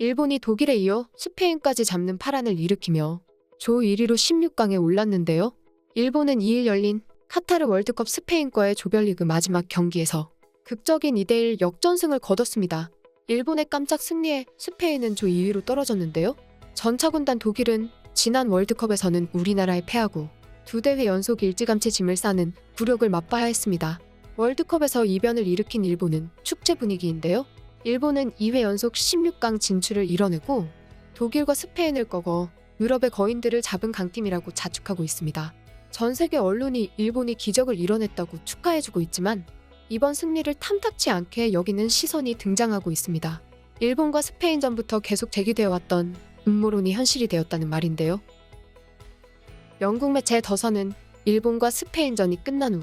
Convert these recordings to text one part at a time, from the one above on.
일본이 독일에 이어 스페인까지 잡는 파란을 일으키며 조 1위로 16강에 올랐는데요. 일본은 2일 열린 카타르 월드컵 스페인과의 조별리그 마지막 경기에서 극적인 2대1 역전승을 거뒀습니다. 일본의 깜짝 승리에 스페인은 조 2위로 떨어졌는데요. 전차군단 독일은 지난 월드컵에서는 우리나라에 패하고 2대회 연속 일찌감치 짐을 싸는 굴욕을 맛봐야 했습니다. 월드컵에서 이변을 일으킨 일본은 축제 분위기인데요. 일본은 2회 연속 16강 진출을 이뤄내고 독일과 스페인을 꺾어 유럽의 거인들을 잡은 강팀이라고 자축하고 있습니다. 전 세계 언론이 일본이 기적을 이뤄냈다고 축하해주고 있지만 이번 승리를 탐탁치 않게 여기는 시선이 등장하고 있습니다. 일본과 스페인전부터 계속 제기되어 왔던 음모론이 현실이 되었다는 말인데요. 영국 매체 더선은 일본과 스페인전이 끝난 후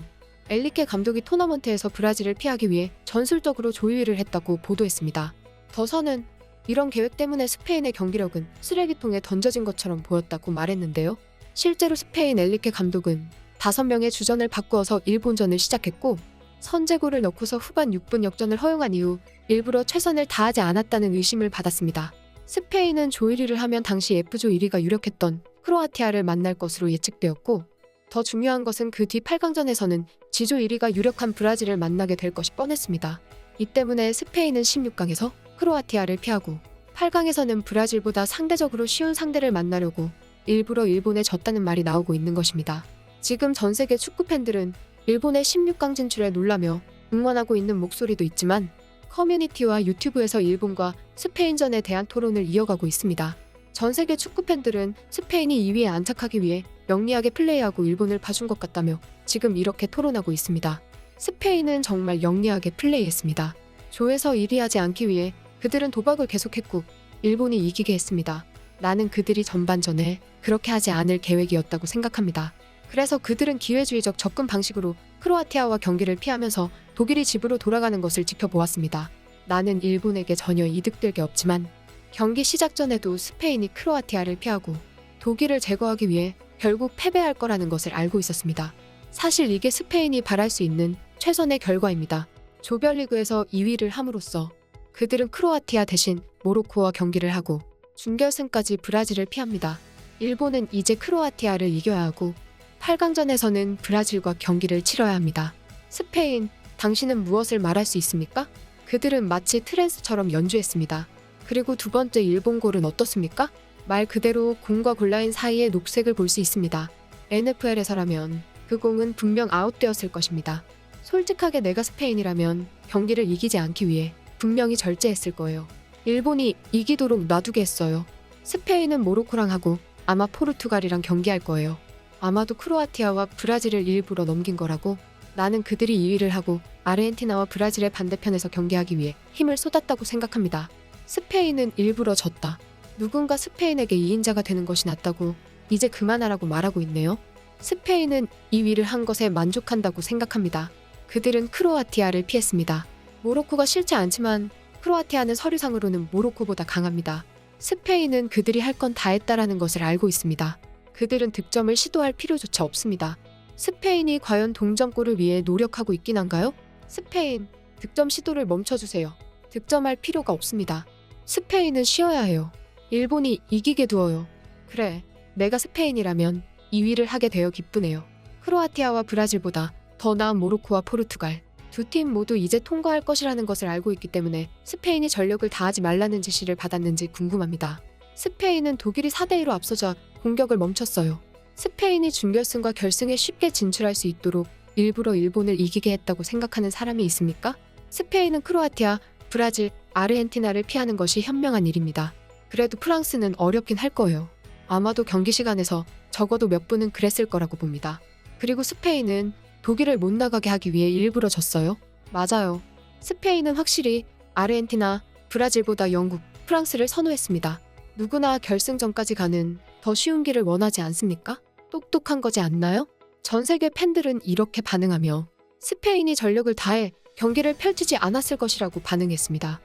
엘리케 감독이 토너먼트에서 브라질을 피하기 위해 전술적으로 조율을 했다고 보도했습니다. 더선은 이런 계획 때문에 스페인의 경기력은 쓰레기통에 던져진 것처럼 보였다고 말했는데요. 실제로 스페인 엘리케 감독은 5명의 주전을 바꾸어서 일본전을 시작했고 선제골을 넣고서 후반 6분 역전을 허용한 이후 일부러 최선을 다하지 않았다는 의심을 받았습니다. 스페인은 조 1위를 하면 당시 F조 1위가 유력했던 크로아티아를 만날 것으로 예측되었고 더 중요한 것은 그 뒤 8강전에서는 지조 1위가 유력한 브라질을 만나게 될 것이 뻔했습니다. 이 때문에 스페인은 16강에서 크로아티아를 피하고 8강에서는 브라질보다 상대적으로 쉬운 상대를 만나려고 일부러 일본에 졌다는 말이 나오고 있는 것입니다. 지금 전 세계 축구 팬들은 일본의 16강 진출에 놀라며 응원하고 있는 목소리도 있지만 커뮤니티와 유튜브에서 일본과 스페인전에 대한 토론을 이어가고 있습니다. 전 세계 축구 팬들은 스페인이 2위에 안착하기 위해 영리하게 플레이하고 일본을 봐준 것 같다며 지금 이렇게 토론하고 있습니다. 스페인은 정말 영리하게 플레이했습니다. 조에서 1위하지 않기 위해 그들은 도박을 계속했고 일본이 이기게 했습니다. 나는 그들이 전반전에 그렇게 하지 않을 계획이었다고 생각합니다. 그래서 그들은 기회주의적 접근 방식으로 크로아티아와 경기를 피하면서 독일이 집으로 돌아가는 것을 지켜보았습니다. 나는 일본에게 전혀 이득될 게 없지만 경기 시작 전에도 스페인이 크로아티아를 피하고 독일을 제거하기 위해 결국 패배할 거라는 것을 알고 있었습니다. 사실 이게 스페인이 바랄 수 있는 최선의 결과입니다. 조별리그에서 2위를 함으로써 그들은 크로아티아 대신 모로코와 경기를 하고 준결승까지 브라질을 피합니다. 일본은 이제 크로아티아를 이겨야 하고 8강전에서는 브라질과 경기를 치러야 합니다. 스페인, 당신은 무엇을 말할 수 있습니까? 그들은 마치 트랜스처럼 연주했습니다. 그리고 두 번째 일본 골은 어떻습니까? 말 그대로 공과 골라인 사이의 녹색을 볼 수 있습니다. NFL에서라면 그 공은 분명 아웃되었을 것입니다. 솔직하게 내가 스페인이라면 경기를 이기지 않기 위해 분명히 절제했을 거예요. 일본이 이기도록 놔두게 했어요. 스페인은 모로코랑 하고 아마 포르투갈이랑 경기할 거예요. 아마도 크로아티아와 브라질을 일부러 넘긴 거라고. 나는 그들이 2위를 하고 아르헨티나와 브라질의 반대편에서 경기하기 위해 힘을 쏟았다고 생각합니다. 스페인은 일부러 졌다. 누군가 스페인에게 2인자가 되는 것이 낫다고 이제 그만하라고 말하고 있네요. 스페인은 2위를 한 것에 만족한다고 생각합니다. 그들은 크로아티아를 피했습니다. 모로코가 싫지 않지만 크로아티아는 서류상으로는 모로코보다 강합니다. 스페인은 그들이 할 건 다 했다라는 것을 알고 있습니다. 그들은 득점을 시도할 필요조차 없습니다. 스페인이 과연 동점골을 위해 노력하고 있긴 한가요? 스페인, 득점 시도를 멈춰주세요. 득점할 필요가 없습니다. 스페인은 쉬어야 해요. 일본이 이기게 두어요. 그래, 내가 스페인이라면 2위를 하게 되어 기쁘네요. 크로아티아와 브라질보다 더 나은 모로코와 포르투갈, 두 팀 모두 이제 통과할 것이라는 것을 알고 있기 때문에 스페인이 전력을 다하지 말라는 지시를 받았는지 궁금합니다. 스페인은 독일이 4대2로 앞서자 공격을 멈췄어요. 스페인이 준결승과 결승에 쉽게 진출할 수 있도록 일부러 일본을 이기게 했다고 생각하는 사람이 있습니까? 스페인은 크로아티아, 브라질, 아르헨티나를 피하는 것이 현명한 일입니다. 그래도 프랑스는 어렵긴 할 거예요. 아마도 경기 시간에서 적어도 몇 분은 그랬을 거라고 봅니다. 그리고 스페인은 독일을 못 나가게 하기 위해 일부러 졌어요. 맞아요. 스페인은 확실히 아르헨티나, 브라질보다 영국, 프랑스를 선호했습니다. 누구나 결승전까지 가는 더 쉬운 길을 원하지 않습니까? 똑똑한 거지 않나요? 전 세계 팬들은 이렇게 반응하며 스페인이 전력을 다해 경기를 펼치지 않았을 것이라고 반응했습니다.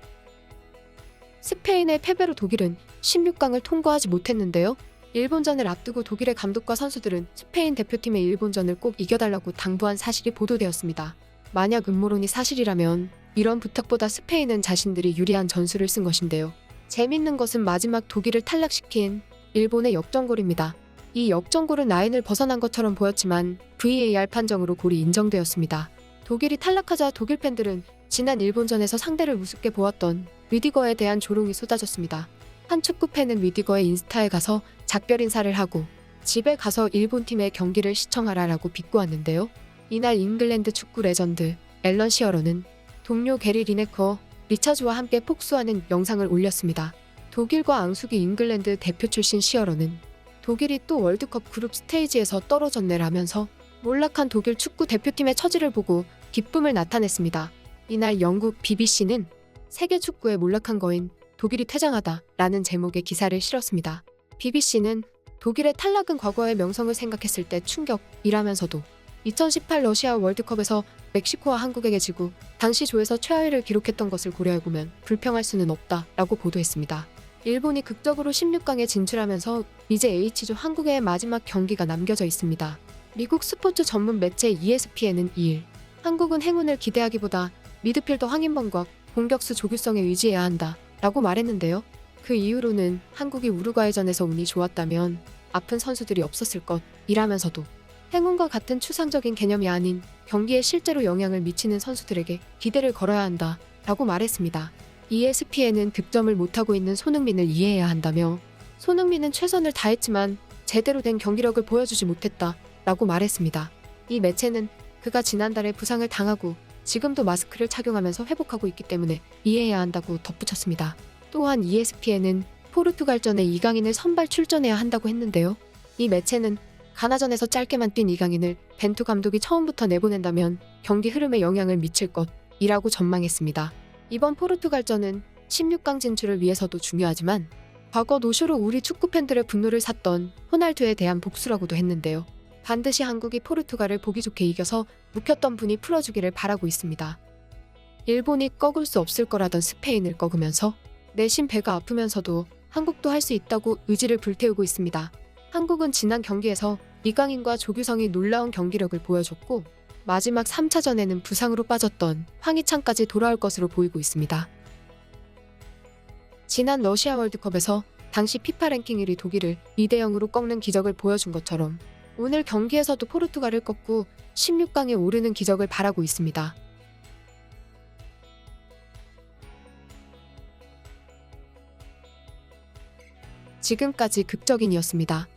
스페인의 패배로 독일은 16강을 통과하지 못했는데요. 일본전을 앞두고 독일의 감독과 선수들은 스페인 대표팀의 일본전을 꼭 이겨달라고 당부한 사실이 보도되었습니다. 만약 음모론이 사실이라면 이런 부탁보다 스페인은 자신들이 유리한 전술을 쓴 것인데요. 재밌는 것은 마지막 독일을 탈락시킨 일본의 역전골입니다. 이 역전골은 라인을 벗어난 것처럼 보였지만 VAR 판정으로 골이 인정되었습니다. 독일이 탈락하자 독일 팬들은 지난 일본전에서 상대를 우습게 보았던 리디거에 대한 조롱이 쏟아졌습니다. 한 축구팬은 리디거의 인스타에 가서 작별 인사를 하고 집에 가서 일본팀의 경기를 시청하라라고 비꼬았는데요. 이날 잉글랜드 축구 레전드 앨런 시어러는 동료 게리 리네커, 리처즈와 함께 폭소하는 영상을 올렸습니다. 독일과 앙숙이 잉글랜드 대표 출신 시어러는 독일이 또 월드컵 그룹 스테이지에서 떨어졌네라면서 몰락한 독일 축구 대표팀의 처지를 보고 기쁨을 나타냈습니다. 이날 영국 BBC는 세계 축구에 몰락한 거인 독일이 퇴장하다 라는 제목의 기사를 실었습니다. BBC는 독일의 탈락은 과거의 명성을 생각했을 때 충격이라면서도 2018 러시아 월드컵에서 멕시코와 한국에게 지고 당시 조에서 최하위를 기록했던 것을 고려해보면 불평할 수는 없다라고 보도했습니다. 일본이 극적으로 16강에 진출하면서 이제 H조 한국의 마지막 경기가 남겨져 있습니다. 미국 스포츠 전문 매체 ESPN은 2일 한국은 행운을 기대하기보다 미드필더 황인범과 공격수 조규성에 의지해야 한다 라고 말했는데요. 그 이유로는 한국이 우루과이전에서 운이 좋았다면 아픈 선수들이 없었을 것이라면서도 행운과 같은 추상적인 개념이 아닌 경기에 실제로 영향을 미치는 선수들에게 기대를 걸어야 한다 라고 말했습니다. ESPN은 득점을 못하고 있는 손흥민을 이해해야 한다며 손흥민은 최선을 다했지만 제대로 된 경기력을 보여주지 못했다 라고 말했습니다. 이 매체는 그가 지난달에 부상을 당하고 지금도 마스크를 착용하면서 회복하고 있기 때문에 이해해야 한다고 덧붙였습니다. 또한 ESPN은 포르투갈전에 이강인을 선발 출전해야 한다고 했는데요. 이 매체는 가나전에서 짧게만 뛴 이강인을 벤투 감독이 처음부터 내보낸다면 경기 흐름에 영향을 미칠 것이라고 전망했습니다. 이번 포르투갈전은 16강 진출을 위해서도 중요하지만 과거 노쇼로 우리 축구팬들의 분노를 샀던 호날두에 대한 복수라고도 했는데요. 반드시 한국이 포르투갈을 보기 좋게 이겨서 묵혔던 분이 풀어주기를 바라고 있습니다. 일본이 꺾을 수 없을 거라던 스페인을 꺾으면서 내심 배가 아프면서도 한국도 할 수 있다고 의지를 불태우고 있습니다. 한국은 지난 경기에서 이강인과 조규성이 놀라운 경기력을 보여줬고 마지막 3차전에는 부상으로 빠졌던 황희찬까지 돌아올 것으로 보이고 있습니다. 지난 러시아 월드컵에서 당시 피파 랭킹 1위 독일을 2대0으로 꺾는 기적을 보여준 것처럼 오늘 경기에서도 포르투갈을 꺾고 16강에 오르는 기적을 바라고 있습니다. 지금까지 극적인이었습니다.